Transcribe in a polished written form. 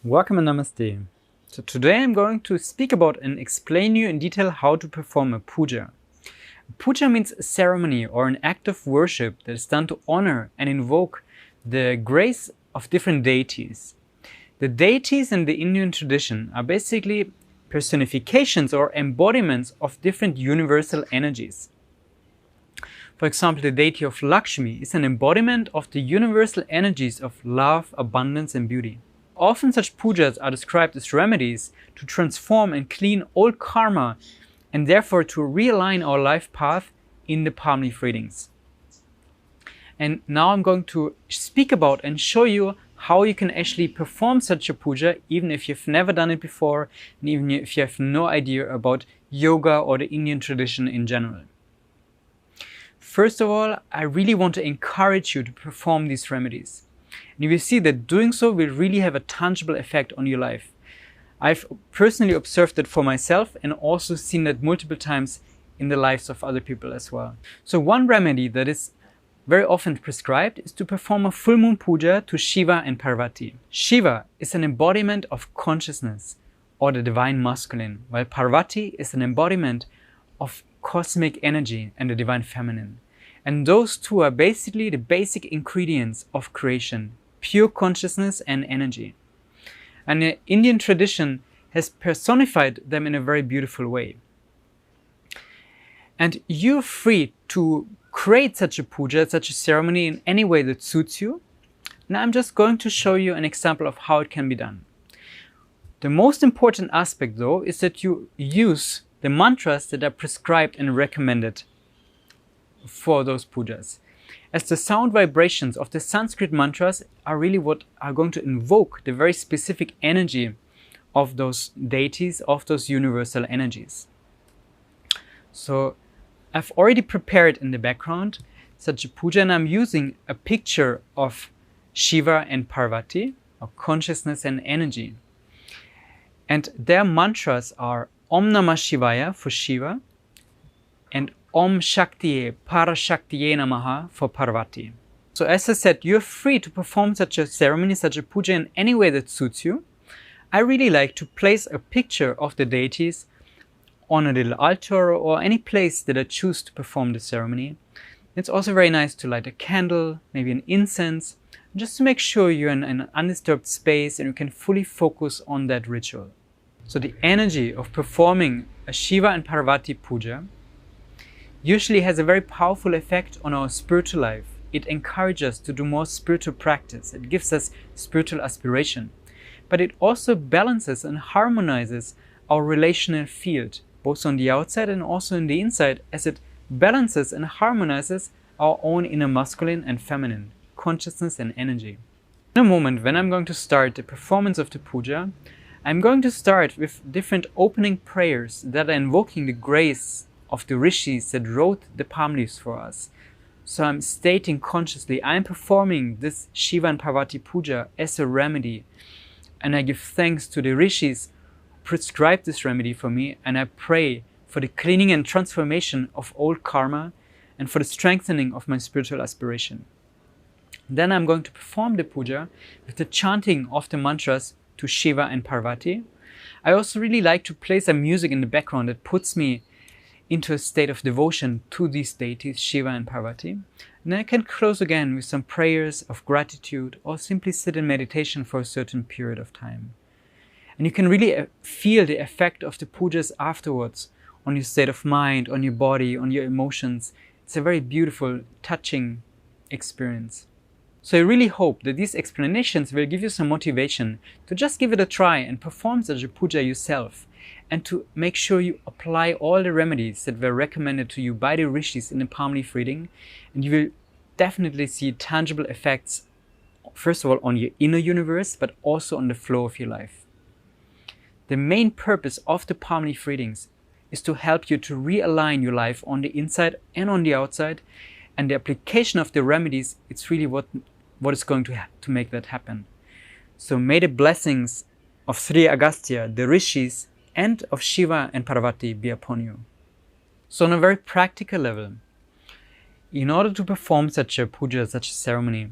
Welcome and Namaste. So today I'm going to speak about and explain you in detail how to perform a puja. Puja means a ceremony or an act of worship that is done to honor and invoke the grace of different deities. The deities in the Indian tradition are basically personifications or embodiments of different universal energies. For example, the deity of Lakshmi is an embodiment of the universal energies of love, abundance and beauty. Often such pujas are described as remedies to transform and clean old karma and therefore to realign our life path in the palm leaf readings. And now I'm going to speak about and show you how you can actually perform such a puja even if you've never done it before and even if you have no idea about yoga or the Indian tradition in general. First of all, I really want to encourage you to perform these remedies. And you will see that doing so will really have a tangible effect on your life. I've personally observed that for myself and also seen that multiple times in the lives of other people as well. So one remedy that is very often prescribed is to perform a full moon puja to Shiva and Parvati. Shiva is an embodiment of consciousness or the divine masculine, while Parvati is an embodiment of cosmic energy and the divine feminine. And those two are basically the basic ingredients of creation, pure consciousness and energy. And the Indian tradition has personified them in a very beautiful way. And you're free to create such a puja, such a ceremony in any way that suits you. Now I'm just going to show you an example of how it can be done. The most important aspect though is that you use the mantras that are prescribed and recommended for those pujas, as the sound vibrations of the Sanskrit mantras are really what are going to invoke the very specific energy of those deities, of those universal energies. So I've already prepared in the background such a puja, and I'm using a picture of Shiva and Parvati, of consciousness and energy. And their mantras are Om Namah Shivaya for Shiva and Om Shaktiye Parashaktiye Namaha for Parvati. So as I said, you're free to perform such a ceremony, such a puja in any way that suits you. I really like to place a picture of the deities on a little altar or any place that I choose to perform the ceremony. It's also very nice to light a candle, maybe an incense, just to make sure you're in an undisturbed space and you can fully focus on that ritual. So the energy of performing a Shiva and Parvati puja usually has a very powerful effect on our spiritual life. It encourages us to do more spiritual practice. It gives us spiritual aspiration. But it also balances and harmonizes our relational field, both on the outside and also in the inside, as it balances and harmonizes our own inner masculine and feminine, consciousness and energy. In a moment, when I'm going to start the performance of the puja, I'm going to start with different opening prayers that are invoking the grace of the rishis that wrote the palm leaves for us. So I'm stating consciously, I'm performing this Shiva and Parvati puja as a remedy. And I give thanks to the rishis who prescribed this remedy for me, and I pray for the cleaning and transformation of old karma and for the strengthening of my spiritual aspiration. Then I'm going to perform the puja with the chanting of the mantras to Shiva and Parvati. I also really like to play some music in the background that puts me into a state of devotion to these deities, Shiva and Parvati. And then I can close again with some prayers of gratitude or simply sit in meditation for a certain period of time. And you can really feel the effect of the pujas afterwards on your state of mind, on your body, on your emotions. It's a very beautiful, touching experience. So I really hope that these explanations will give you some motivation to just give it a try and perform such a puja yourself, and to make sure you apply all the remedies that were recommended to you by the rishis in the palm leaf reading, and you will definitely see tangible effects, first of all on your inner universe, but also on the flow of your life. The main purpose of the palm leaf readings is to help you to realign your life on the inside and on the outside, and the application of the remedies, it's really what is going to make that happen. So may the blessings of Sri Agastya, the rishis, and of Shiva and Parvati be upon you. So on a very practical level, in order to perform such a puja, such a ceremony,